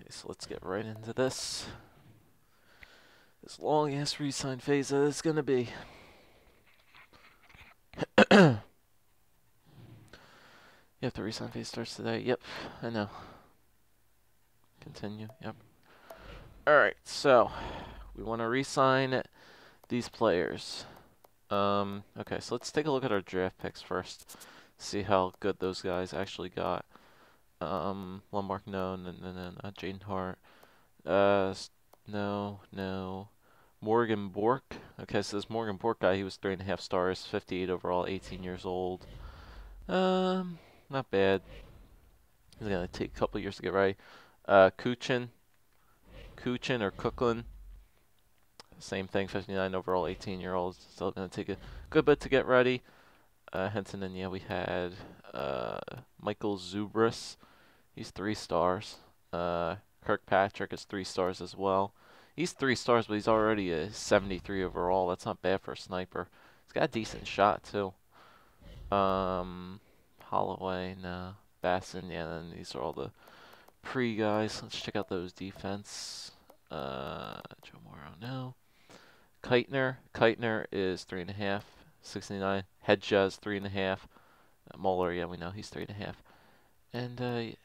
So let's get right into this. This long-ass resign phase that it's going to be. Yep, the resign phase starts today. Yep, I know. Continue, yep. Alright, so we want to resign these players. Okay, so let's take a look at our draft picks first. See how good those guys actually got. Lombard, no, Jane Hart. No. Morgan Bork. Okay, so this Morgan Bork guy, he was 3.5 stars, 58 overall, 18 years old. Not bad. He's gonna take a couple years to get right. Kuchin or Cooklin. Same thing, 59 overall, 18-year-old. Still gonna take a good bit to get ready. Henson, and yeah, we had Michael Zubris. He's 3 stars. Kirkpatrick is 3 stars as well. He's 3 stars, but he's already a 73 overall. That's not bad for a sniper. He's got a decent shot too. Holloway, no. Basson, yeah. Then these are all the pre guys. Let's check out those defense. Joe Morrow, no. Keitner is 3.5. 69. Hedja is 3.5. Muller, yeah, we know he's 3.5. And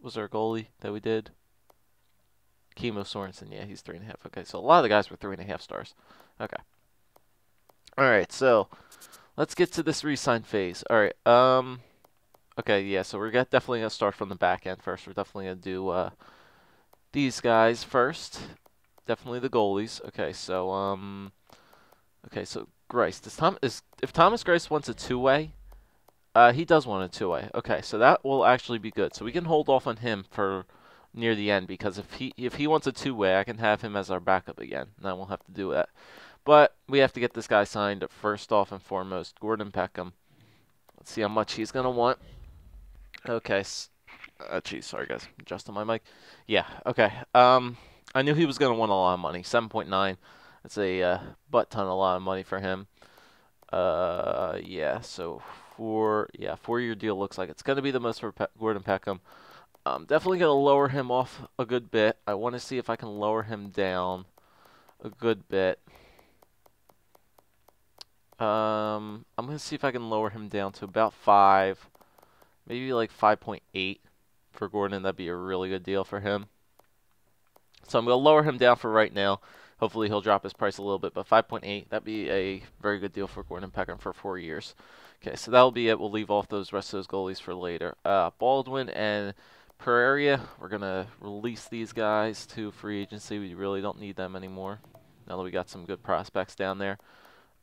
was our goalie that we did? Kimo Sorensen, yeah, he's 3.5. Okay, so a lot of the guys were 3.5 stars. Okay. Alright, so let's get to this resign phase. Alright, okay, yeah, so we're definitely gonna start from the back end first. We're definitely gonna do these guys first. Definitely the goalies. Okay, so Grice. If Thomas Grice wants a two-way, he does want a two-way. Okay, so that will actually be good. So we can hold off on him for near the end, because if he wants a two-way, I can have him as our backup again, and I won't have to do that. But we have to get this guy signed first off and foremost. Gordon Peckham. Let's see how much he's gonna want. Okay. Geez, sorry guys, adjusting my mic. Yeah. Okay. I knew he was gonna want a lot of money. 7.9. That's a butt ton, a lot of money for him. Yeah. So 4-year deal looks like it's gonna be the most for Gordon Peckham. Definitely gonna lower him off a good bit. I want to see if I can lower him down a good bit. I'm gonna see if I can lower him down to about 5, maybe like 5.8 for Gordon. That'd be a really good deal for him. So I'm gonna lower him down for right now. Hopefully he'll drop his price a little bit, but 5.8, that'd be a very good deal for Gordon Peckham for 4 years. Okay, so that'll be it. We'll leave off those rest of those goalies for later. Baldwin and Pereira, we're going to release these guys to free agency. We really don't need them anymore now that we got some good prospects down there.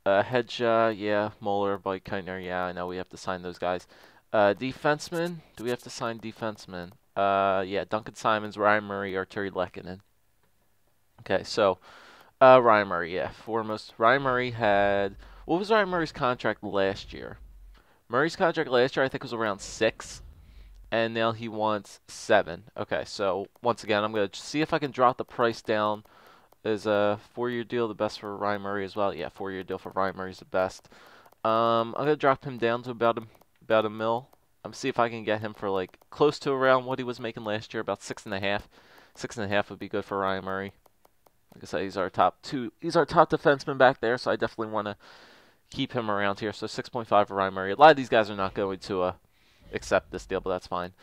Hedja, yeah. Muller, Keitner, yeah. I know we have to sign those guys. Defenseman, do we have to sign defenseman? Yeah, Duncan Simons, Ryan Murray, Arturi Lehkonen. Okay, so Ryan Murray, yeah. Foremost, Ryan Murray had... What was Ryan Murray's contract last year? Murray's contract last year, I think, was around 6. And now he wants 7. Okay, so once again, I'm going to see if I can drop the price down. Is a 4-year deal the best for Ryan Murray as well? Yeah, 4-year deal for Ryan Murray is the best. I'm going to drop him down to about a mil. See if I can get him for like close to around what he was making last year, about 6.5. 6.5 would be good for Ryan Murray. Like I said, he's our top defenseman back there, so I definitely want to keep him around here. So 6.5 for Ryan Murray. A lot of these guys are not going to accept this deal, but that's fine.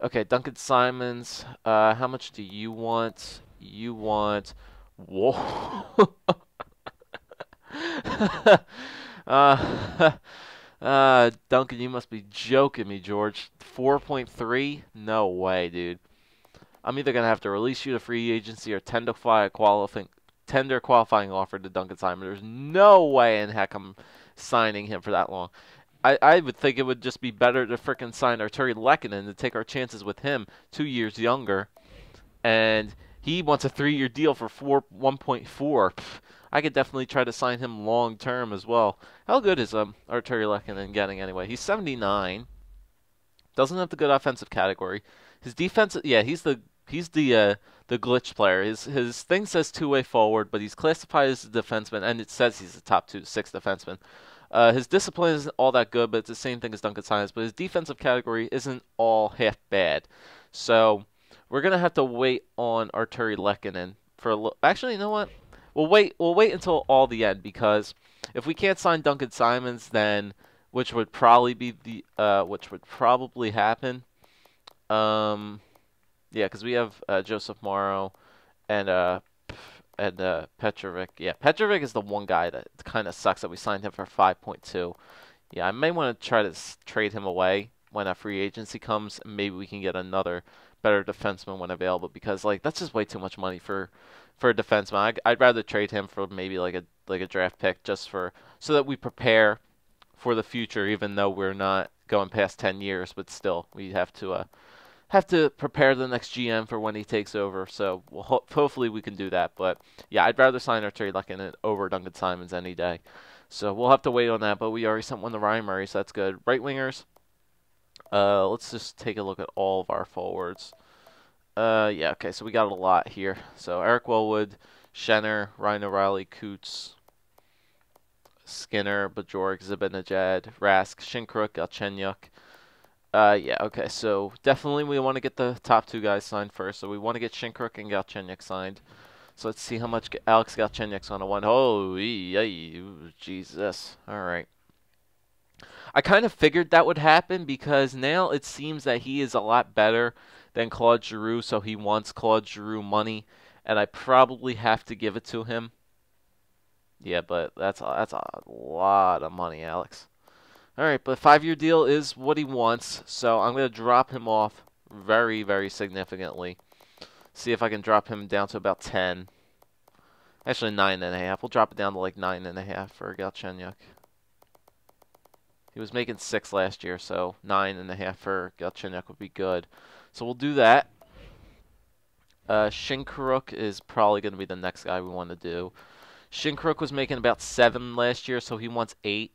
Okay, Duncan Simons. How much do you want? You want... Whoa. Duncan, you must be joking me, George. 4.3? No way, dude. I'm either going to have to release you to free agency or tender qualifying offer to Duncan Simon. There's no way in heck I'm signing him for that long. I would think it would just be better to frickin' sign Arturi Lehkonen to take our chances with him, 2 years younger. And he wants a 3-year deal for 1.4. I could definitely try to sign him long term as well. How good is Arturi Lehkonen getting anyway? He's 79. Doesn't have the good offensive category. His defense, yeah, he's the glitch player. His thing says 2-way forward, but he's classified as a defenseman, and it says he's a top 6 defenseman. His discipline isn't all that good, but it's the same thing as Duncan Simons. But his defensive category isn't all half bad. So We're gonna have to wait on Arturi Lehkonen for a little. Actually, you know what? We'll wait. We'll wait until all the end because if we can't sign Duncan Simons, then which would probably be the which would probably happen. Yeah, because we have Joseph Morrow and Petrovic. Yeah, Petrovic is the one guy that kind of sucks that we signed him for 5.2. Yeah, I may want to try to trade him away when a free agency comes, and maybe we can get another better defenseman when available. Because like that's just way too much money for a defenseman. I'd rather trade him for maybe like a draft pick just for so that we prepare for the future, even though we're not going past 10 years. But still, we have to prepare the next GM for when he takes over. So hopefully we can do that. But yeah, I'd rather sign Arturi Lehkonen over Duncan Simons any day. So we'll have to wait on that. But we already sent one to Ryan Murray, so that's good. Right wingers. Let's just take a look at all of our forwards. Yeah, okay, so we got a lot here. So Eric Wellwood, Schenner, Ryan O'Reilly, Coots, Skinner, Bajork, Zibanejad, Rask, Shinkruk, Galchenyuk. Yeah, okay, so definitely we want to get the top two guys signed first. So we want to get Shinkruk and Galchenyuk signed. So let's see how much Alex Galchenyuk's on a one. Oh, Jesus. All right. I kind of figured that would happen because now it seems that he is a lot better than Claude Giroux, so he wants Claude Giroux money, and I probably have to give it to him. Yeah, but that's a lot of money, Alex. All right, but 5-year deal is what he wants, so I'm going to drop him off very, very significantly. See if I can drop him down to about 10. Actually, 9.5. We'll drop it down to like 9.5 for Galchenyuk. He was making 6 last year, so 9.5 for Galchenyuk would be good. So we'll do that. Shinkruk is probably going to be the next guy we want to do. Shinkruk was making about 7 last year, so he wants 8.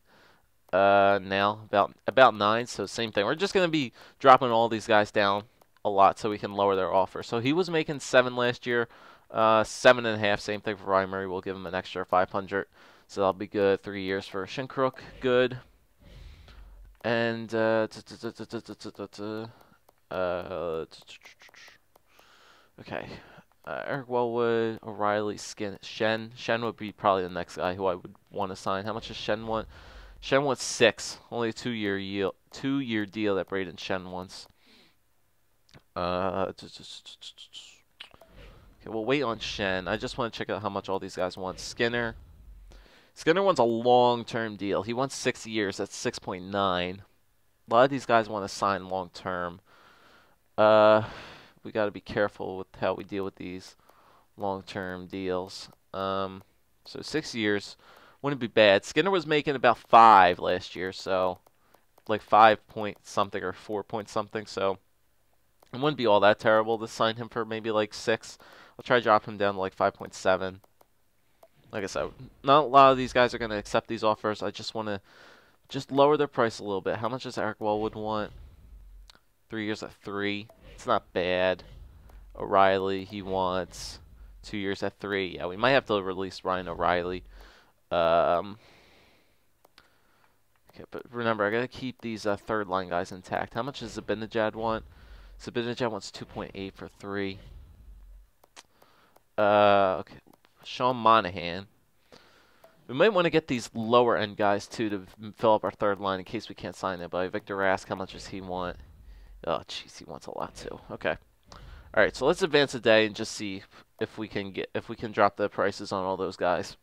Now about 9, so same thing. We're just going to be dropping all these guys down a lot so we can lower their offer. So he was making 7 last year, 7.5. Same thing for Ryan Murray. We'll give him an extra 500, so that'll be good. 3 years for Shinkruk, good. And okay, Eric Wellwood, O'Reilly, Shen would be probably the next guy who I would want to sign. How much does Shen want? Shen wants 6, only a 2-year deal that Braden Shen wants. Okay, we'll wait on Shen. I just want to check out how much all these guys want. Skinner wants a long-term deal. He wants 6 years. That's 6.9. A lot of these guys want to sign long-term. We got to be careful with how we deal with these long-term deals. So 6 years wouldn't be bad. Skinner was making about 5 last year, so like 5 point something or 4 point something. So it wouldn't be all that terrible to sign him for maybe like 6. I'll try to drop him down to like 5.7. Like I said, not a lot of these guys are going to accept these offers. I just want to just lower their price a little bit. How much does Eric Wellwood want? 3 years at 3. It's not bad. O'Reilly, he wants 2 years at 3. Yeah, we might have to release Ryan O'Reilly. Okay, but remember, I got to keep these third-line guys intact. How much does Zibanejad want? Zibanejad wants 2.8 for 3. Okay. Sean Monahan. We might want to get these lower-end guys, too, to fill up our third line in case we can't sign anybody. Victor Rask, how much does he want? Oh, jeez, he wants a lot, too. Okay. All right, so let's advance a day and just see if we can drop the prices on all those guys.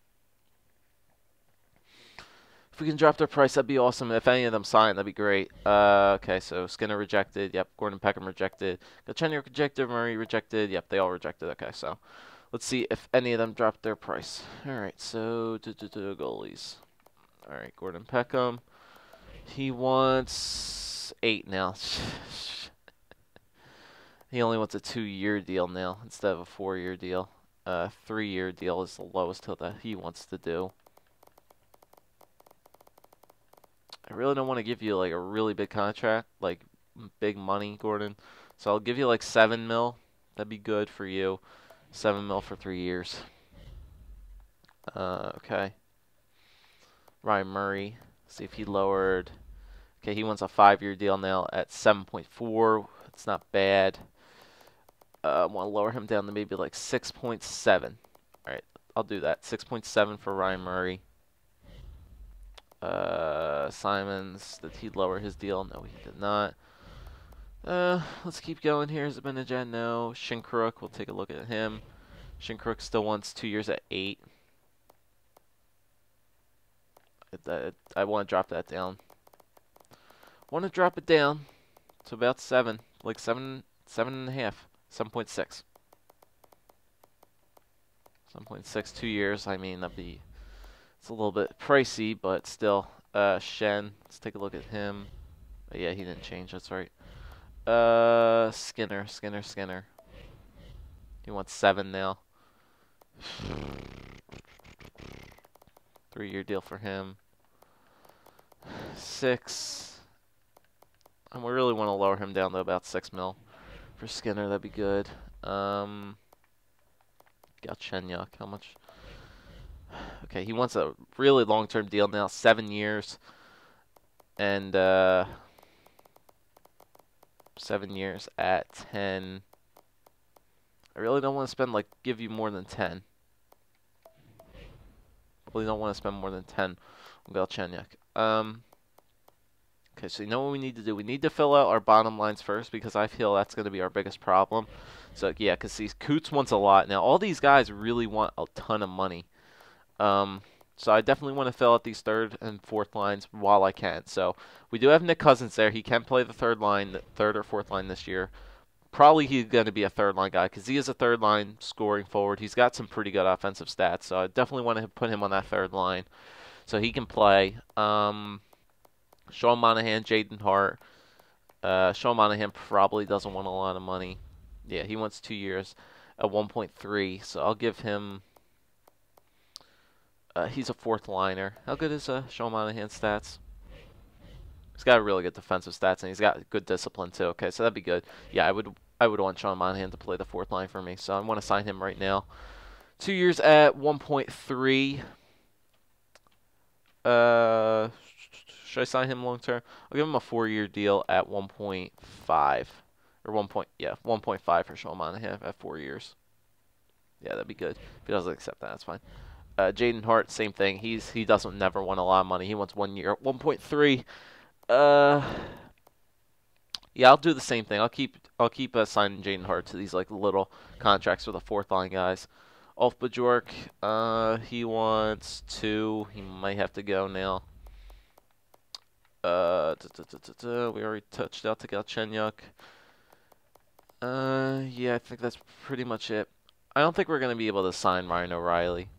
If we can drop their price, that'd be awesome. If any of them sign, that'd be great. Okay, so Skinner rejected. Yep, Gordon Peckham rejected. Galchenyuk rejected. Murray rejected. Yep, they all rejected. Okay, so let's see if any of them dropped their price. All right, so goalies. All right, Gordon Peckham. He wants 8 now. He only wants a 2-year deal now instead of a 4-year deal. 3-year deal is the lowest that he wants to do. I really don't want to give you like a really big contract, like big money, Gordon. So I'll give you like 7 mil. That'd be good for you. 7 mil for 3 years. Okay. Ryan Murray. See if he lowered. Okay, he wants a 5-year deal now at 7.4. It's not bad. I want to lower him down to maybe like 6.7. All right, I'll do that. 6.7 for Ryan Murray. Simons, did he lower his deal? No, he did not. Let's keep going here. Zibanejad, no. Shinkruk, we'll take a look at him. Shinkruk still wants 2 years at 8. I want to drop that down. Want to drop it down to about 7, like 7.5, 7.6. 7.6, 2 years. I mean, it's a little bit pricey, but still. Shen, let's take a look at him. Yeah, he didn't change. That's right. Skinner. He wants 7 now. 3-year deal for him. 6. And we really want to lower him down to about 6 mil for Skinner. That'd be good. Galchenyuk, how much? Okay, he wants a really long-term deal now, 7 years. And 7 years at 10. I really don't want to spend, like, give you more than 10. Really don't want to spend more than 10 on Galchenyuk. Okay, so you know what we need to do? We need to fill out our bottom lines first because I feel that's going to be our biggest problem. So, yeah, because see, Coots wants a lot. Now, all these guys really want a ton of money. So I definitely want to fill out these 3rd and 4th lines while I can. So we do have Nick Cousins there. He can play the 3rd line, the 3rd or 4th line this year. Probably he's going to be a 3rd line guy because he is a 3rd line scoring forward. He's got some pretty good offensive stats. So I definitely want to put him on that 3rd line so he can play. Sean Monahan, Jaden Hart. Sean Monahan probably doesn't want a lot of money. Yeah, he wants 2 years at 1.3. So I'll give him... he's a 4th liner. How good is Sean Monahan's stats? He's got really good defensive stats, and he's got good discipline too. Okay, so that'd be good. Yeah, I would want Sean Monahan to play the 4th line for me, so I want to sign him right now. 2 years at 1.3. Should I sign him long term? I'll give him a 4-year deal at 1.5 or 1.5 for Sean Monahan at 4 years. Yeah, that'd be good. If he doesn't accept that, that's fine. Jaden Hart, same thing. He doesn't never want a lot of money. He wants 1 year, 1.3. Yeah, I'll do the same thing. I'll keep signing Jaden Hart to these like little contracts for the 4th line guys. Ulf BOJoeKO, he wants 2. He might have to go now. We already touched out to Galchenyuk. Yeah, I think that's pretty much it. I don't think we're gonna be able to sign Ryan O'Reilly.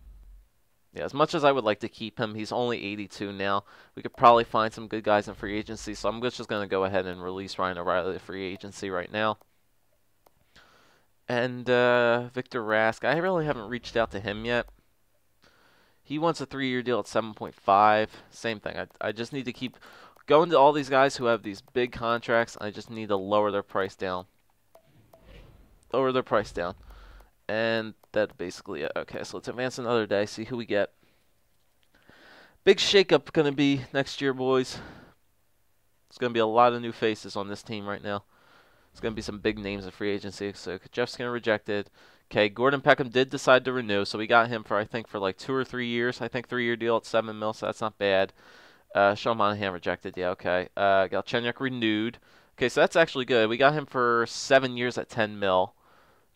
Yeah, as much as I would like to keep him, he's only 82 now. We could probably find some good guys in free agency, so I'm just going to go ahead and release Ryan O'Reilly to free agency right now. And Victor Rask, I really haven't reached out to him yet. He wants a 3-year deal at 7.5. Same thing. I just need to keep going to all these guys who have these big contracts. I just need to lower their price down. Lower their price down. And that's basically it. Okay, so let's advance another day, see who we get. Big shakeup going to be next year, boys. There's going to be a lot of new faces on this team right now. There's going to be some big names in free agency. So Jeff Skinner rejected. Okay, Gordon Peckham did decide to renew, so we got him for, I think, for like 2 or 3 years. I think 3-year deal at 7 mil, so that's not bad. Sean Monahan rejected. Yeah, okay. Galchenyuk renewed. Okay, so that's actually good. We got him for 7 years at 10 mil.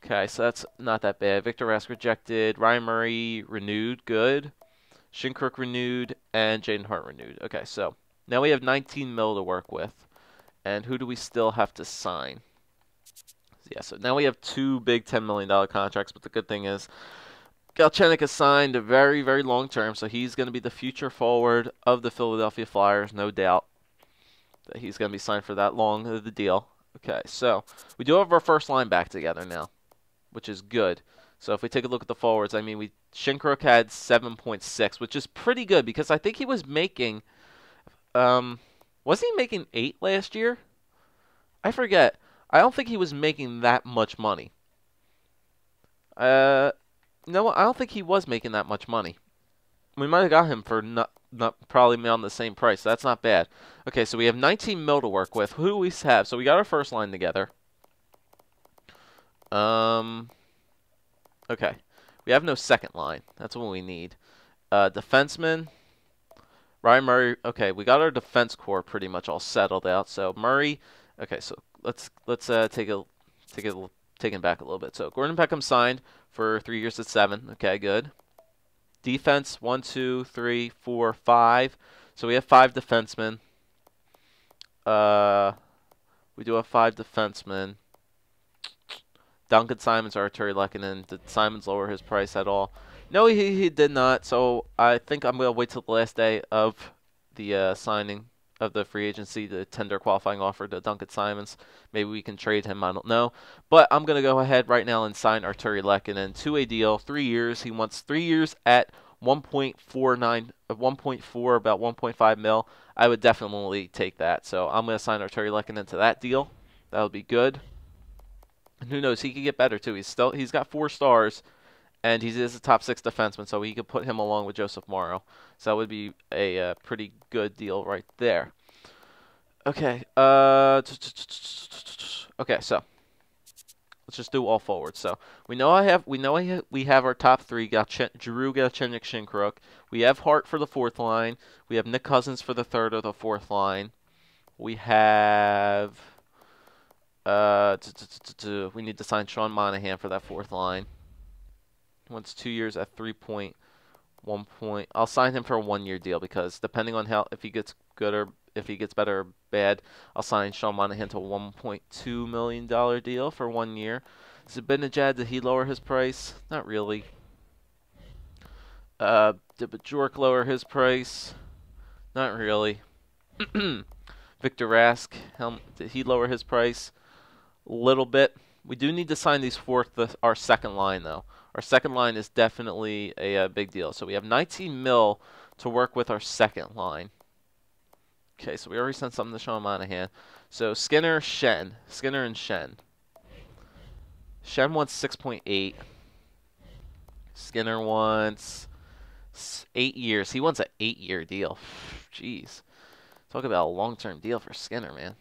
Okay, so that's not that bad. Victor Rask rejected. Ryan Murray renewed. Good. Shinkruk renewed. And Jaden Hart renewed. Okay, so now we have 19 mil to work with. And who do we still have to sign? Yeah, so now we have 2 big $10 million contracts. But the good thing is Galchenyuk is signed a very, very long term. So he's going to be the future forward of the Philadelphia Flyers, no doubt. That he's going to be signed for that long of the deal. Okay, so we do have our first line back together now, which is good. So if we take a look at the forwards, I mean, Shinkruk had 7.6, which is pretty good because I think he was making, was he making 8 last year? I forget. I don't think he was making that much money. No, I don't think he was making that much money. We might have got him for not probably on the same price. So that's not bad. Okay, so we have 19 mil to work with. Who do we have? So we got our first line together. Okay. We have no second line. That's what we need. Defenseman. Ryan Murray. Okay, we got our defense core pretty much all settled out. So Murray. Okay, so let's take it back a little bit. So Gordon Beckham signed for 3 years at 7. Okay, good. Defense 1, 2, 3, 4, 5. So we have 5 defensemen. We do have 5 defensemen. Duncan Simons or Arturi Lehkonen. Did Simons lower his price at all? No, he did not. So I think I'm going to wait till the last day of the signing of the free agency to tender qualifying offer to Duncan Simons. Maybe we can trade him. I don't know. But I'm going to go ahead right now and sign Arturi Lehkonen to a deal. 3 years. He wants 3 years at 1.49, 1.4, about 1.5 mil. I would definitely take that. So I'm going to sign Arturi Lehkonen to that deal. That would be good. And who knows? He could get better too. He's got 4 stars, and he is a top 6 defenseman, so we could put him along with Joseph Morrow. So that would be a pretty good deal right there. Okay. Okay. So let's just do all forwards. So we have our top 3. Got Giroux, Galchenyuk, Shinkruk. We have Hart for the 4th line. We have Nick Cousins for the 3rd or the 4th line. We have we need to sign Sean Monahan for that 4th line. He wants 2 years at 3.1 point. I'll sign him for a 1-year deal because depending on if he gets good or if he gets better or bad, I'll sign Sean Monahan to a $1.2 million deal for 1 year. Zibanejad, did he lower his price? Not really. Did BOJoeKO lower his price? Not really. Victor Rask, did he lower his price? A little bit. We do need to sign our second line, though. Our second line is definitely a big deal. So we have 19 mil to work with our second line. Okay, so we already sent something to Sean Monahan. So Skinner and Shen. Shen wants 6.8. Skinner wants 8 years. He wants an 8-year deal. Jeez. Talk about a long-term deal for Skinner, man.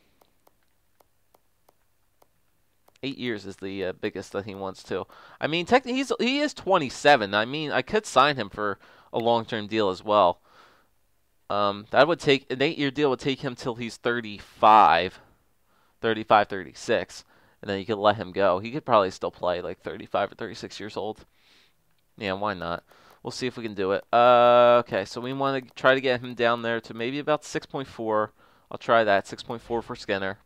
8 years is the biggest that he wants to. I mean, technically, he is 27. I mean, I could sign him for a long-term deal as well. That would take an 8-year deal would take him till he's 35, 36, and then you could let him go. He could probably still play like 35 or 36 years old. Yeah, why not? We'll see if we can do it. Okay, so we want to try to get him down there to maybe about 6.4. I'll try that, 6.4 for Skinner.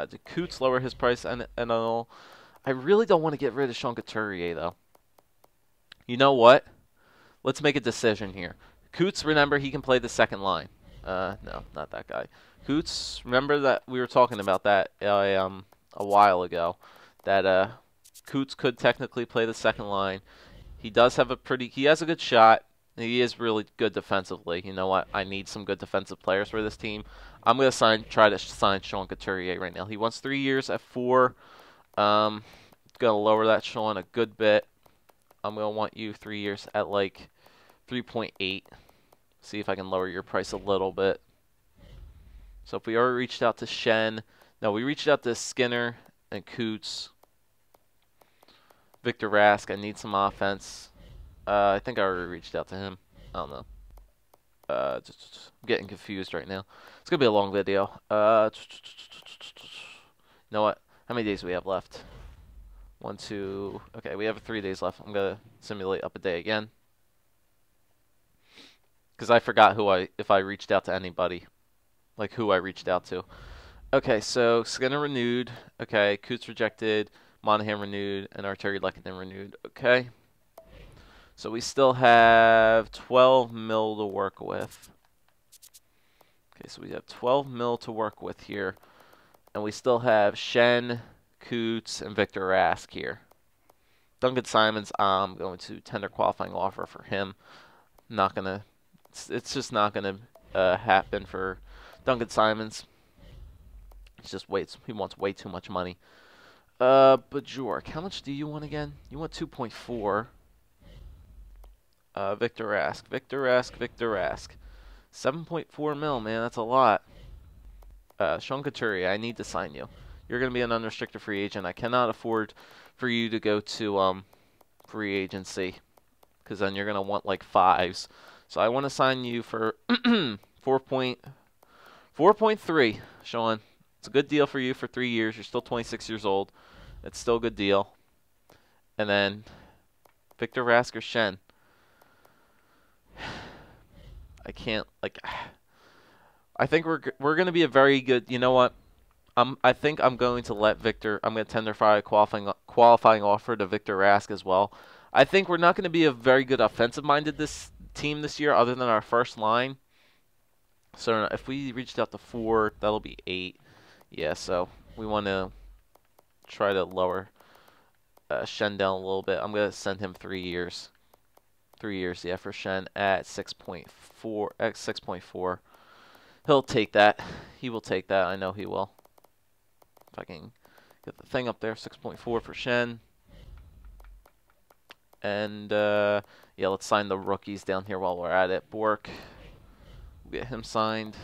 Did Coots lower his price and all? I really don't want to get rid of Sean Couturier, though. You know what? Let's make a decision here. Coots, remember, he can play the second line. No, not that guy. Coots, remember that we were talking about that a while ago. That Coots could technically play the second line. He has a good shot. He is really good defensively. You know what? I need some good defensive players for this team. I'm going to try to sign Sean Couturier right now. He wants 3 years at 4. Going to lower that Sean a good bit. I'm going to want you 3 years at like 3.8. See if I can lower your price a little bit. So if we already reached out to Shen. No, we reached out to Skinner and Coots. Victor Rask, I need some offense. I think I already reached out to him. I don't know. Just getting confused right now. It's going to be a long video. You know what? How many days do we have left? 1, 2... Okay, we have 3 days left. I'm going to simulate up a day again. Because I forgot if I reached out to anybody. Like who I reached out to. Okay, so Skinner renewed. Okay, Coots rejected. Monahan renewed. And Arturi Lehkonen renewed. Okay. So we still have 12 mil to work with. Okay, so we have 12 mil to work with here. And we still have Shen, Coots, and Victor Rask here. Duncan Simons, I'm going to tender qualifying offer for him. Not going to... It's just not going to happen for Duncan Simons. He wants way too much money. BOJoeKO, how much do you want again? You want 2.4. Victor Rask. 7.4 mil, man, that's a lot. Sean Couturier, I need to sign you. You're going to be an unrestricted free agent. I cannot afford for you to go to free agency because then you're going to want like fives. So I want to sign you for 4.3, Sean. It's a good deal for you for 3 years. You're still 26 years old. It's still a good deal. And then Victor Rask or Shen. I can't like. I think we're going to be a very good. You know what? I think I'm going to let Victor. I'm going to tender for a qualifying offer to Victor Rask as well. I think we're not going to be a very good offensive-minded this team this year, other than our first line. So if we reached out to 4, that'll be 8. Yeah, so we want to try to lower Shen down a little bit. I'm going to send him 3 years. 3 years, yeah, for Shen at 6.4. At 6.4. He'll take that. He will take that. I know he will. If I can get the thing up there, 6.4 for Shen. And, yeah, let's sign the rookies down here while we're at it. Bork, we'll get him signed.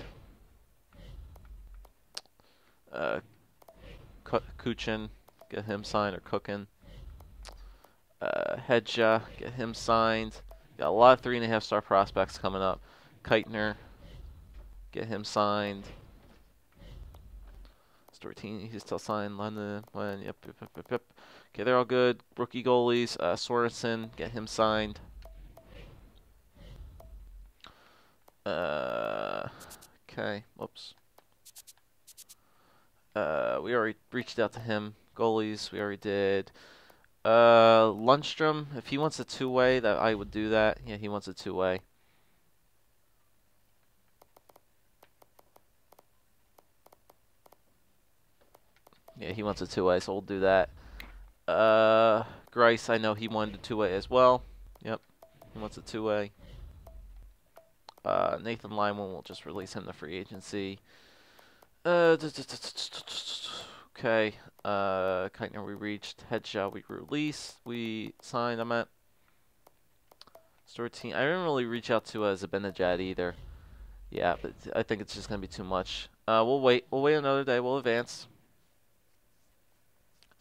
Kuchin, get him signed, or Cookin. Hedja, get him signed. Got a lot of 3.5-star prospects coming up. Keitner, get him signed. Stortini, he's still signed. London, yep. Okay, they're all good. Rookie goalies, Sorensen, get him signed. Okay, whoops. We already reached out to him. Goalies, we already did. Lundstrom, if he wants a 2-way, that I would do that. Yeah, he wants a 2-way. Yeah, he wants a 2-way, so we'll do that. Grice, I know he wanted a 2-way as well. Yep, he wants a 2-way. Nathan Lyman, we'll just release him to free agency. Okay. Keitner we reached. Headshot we released. We signed. I'm at store team. I didn't really reach out to Zibanejad either. Yeah, but I think it's just gonna be too much. We'll wait. We'll wait another day. We'll advance.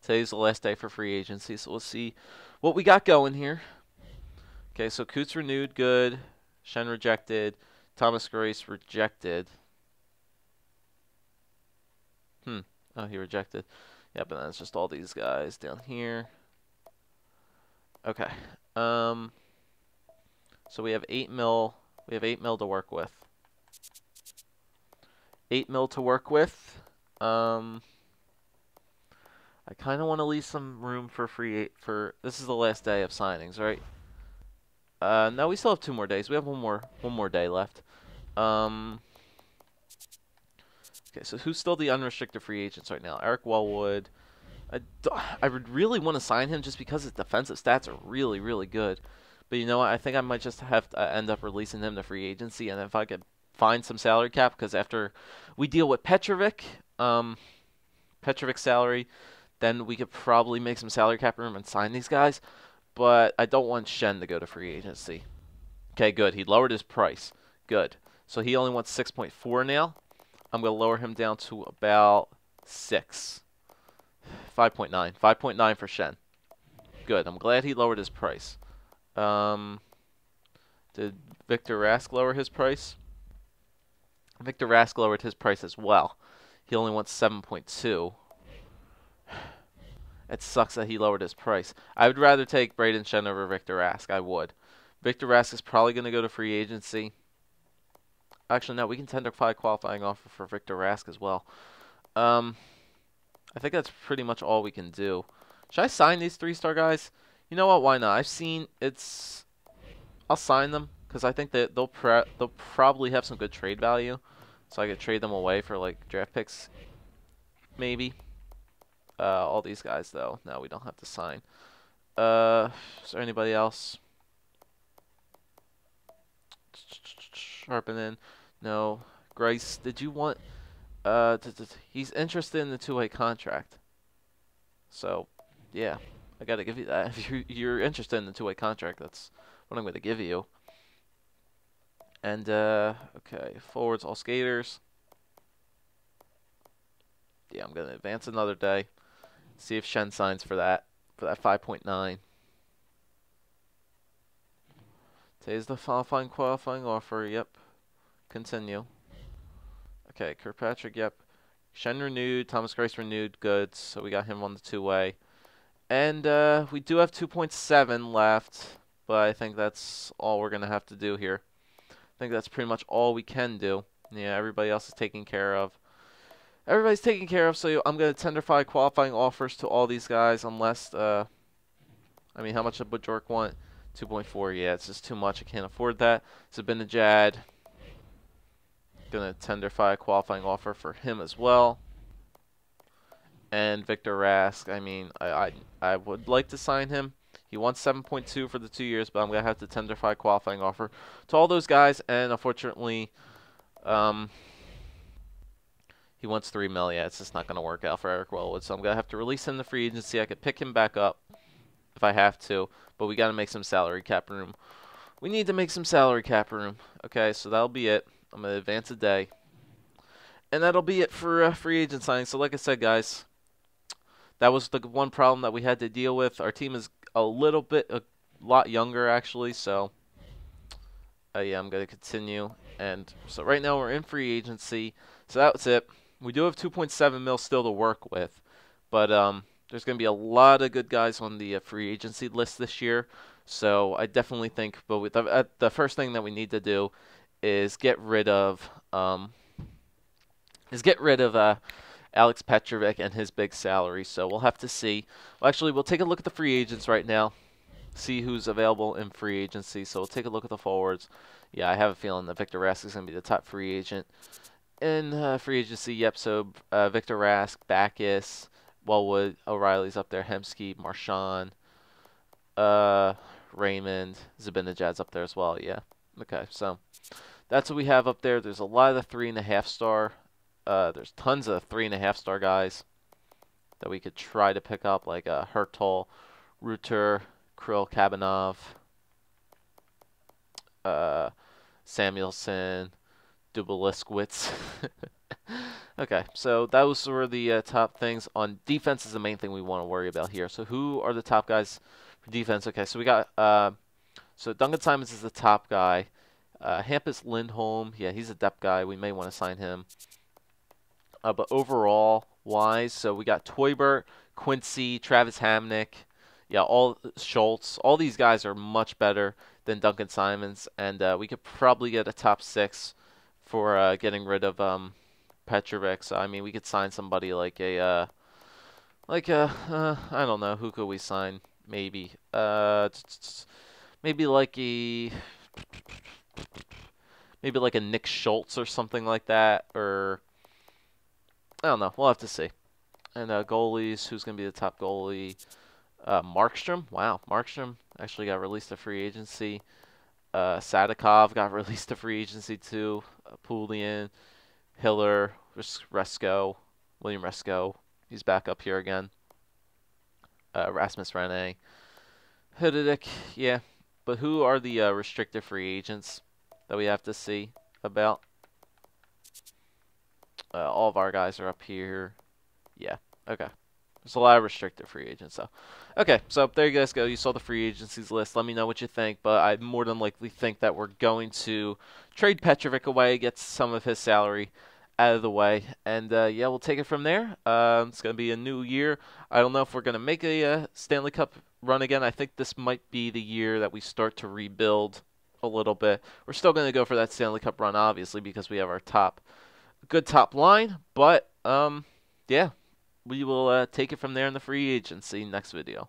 Today's the last day for free agency, so we'll see what we got going here. Okay, so Coots renewed, good. Shen rejected. Thomas Grace rejected. Oh, he rejected. Yeah, but then it's just all these guys down here. Okay. So we have 8 mil. We have 8 mil to work with. 8 mil to work with. I kind of want to leave some room for this is the last day of signings, right? No, we still have 2 more days. We have one more day left. Okay, so who's still the unrestricted free agents right now? Eric Wellwood. I would really want to sign him just because his defensive stats are really, really good. But you know what? I think I might just have to end up releasing him to free agency, and if I could find some salary cap, because after we deal with Petrovic's salary, then we could probably make some salary cap room and sign these guys. But I don't want Shen to go to free agency. Okay, good. He lowered his price. Good. So he only wants 6.4 now. I'm going to lower him down to about 6. 5.9. 5.9 for Shen. Good. I'm glad he lowered his price. Did Victor Rask lower his price? Victor Rask lowered his price as well. He only wants 7.2. It sucks that he lowered his price. I would rather take Braden Shen over Victor Rask. I would. Victor Rask is probably going to go to free agency. Actually, no, we can tender a qualifying offer for Victor Rask as well. I think that's pretty much all we can do. Should I sign these 3-star guys? You know what? Why not? I've seen it's. I'll sign them because I think that they'll probably have some good trade value, so I could trade them away for like draft picks, maybe. All these guys though, no, we don't have to sign. Is there anybody else? Sharpening. No. Grace, did you want... he's interested in the 2-way contract. So, yeah. I gotta give you that. If you're interested in the 2-way contract, that's what I'm gonna give you. And, okay. Forwards, all skaters. Yeah, I'm gonna advance another day. See if Shen signs for that 5.9. Today's the qualifying offer. Yep. Continue. Okay, Kirkpatrick. Yep. Shen renewed. Thomas Greiss renewed. Good. So we got him on the two-way. And we do have 2.7 left, but I think that's all we're gonna have to do here. I think that's pretty much all we can do. Yeah, everybody else is taken care of. Everybody's taken care of, so I'm going to tenderify qualifying offers to all these guys unless, I mean, how much did BOJoeKO want? 2.4, yeah, it's just too much. I can't afford that. Zibanejad, going to tenderify a qualifying offer for him as well. And Victor Rask, I mean, I would like to sign him. He wants 7.2 for the 2 years, but I'm going to have to tenderify a qualifying offer to all those guys, and unfortunately, he wants $3 million. Yeah, it's just not going to work out for Eric Wellwood. So I'm going to have to release him to free agency. I could pick him back up if I have to, but we got to make some salary cap room. We need to make some salary cap room. Okay, so that'll be it. I'm going to advance a day. And that'll be it for free agent signing. So like I said, guys, that was the one problem that we had to deal with. Our team is a lot younger, actually. So, yeah, I'm going to continue. And so right now we're in free agency. So that's it. We do have 2.7 mil still to work with, but there's going to be a lot of good guys on the free agency list this year. So I definitely think, but the first thing that we need to do is get rid of Alex Petrovic and his big salary. So we'll have to see. Well, actually, we'll take a look at the free agents right now, see who's available in free agency. So we'll take a look at the forwards. Yeah, I have a feeling that Victor Rask is going to be the top free agent in free agency. Yep, so Victor Rask, Backus, Wellwood, O'Reilly's up there, Hemsky, Marchand, Raymond, Zibanejad's up there as well. Yeah, okay, so that's what we have up there. There's a lot of the 3.5 star. There's tons of 3.5 star guys that we could try to pick up, like Hertel, Ruter, Krill, Kabanov, Samuelson, Dubeliskowitz. Okay, so those were the top things. On defense is the main thing we want to worry about here. So who are the top guys for defense? Okay, so we got so Duncan Simons is the top guy. Hampus Lindholm, yeah, he's a depth guy. We may want to sign him. But overall wise, so we got Toybert, Quincy, Travis Hamnick, yeah, all Schultz. All these guys are much better than Duncan Simons, and we could probably get a top 6 for getting rid of Petrovic. So I mean, we could sign somebody like I don't know, who could we sign? Maybe maybe like a Nick Schultz or something like that, or I don't know. We'll have to see. And goalies, who's going to be the top goalie? Markstrom. Wow, Markstrom actually got released to free agency. Sadikov got released to free agency too. Poulian, Hiller, William Resko. He's back up here again. Rasmus Rene. Hididik, yeah. But who are the restricted free agents that we have to see about? All of our guys are up here. Yeah, okay. There's a lot of restricted free agents, so. Okay, so there you guys go. You saw the free agencies list. Let me know what you think, but I more than likely think that we're going to trade Petrovic away, get some of his salary out of the way, and yeah, we'll take it from there. It's going to be a new year. I don't know if we're going to make a Stanley Cup run again. I think this might be the year that we start to rebuild a little bit. We're still going to go for that Stanley Cup run, obviously, because we have our good top line, but yeah, we will take it from there in the free agency next video.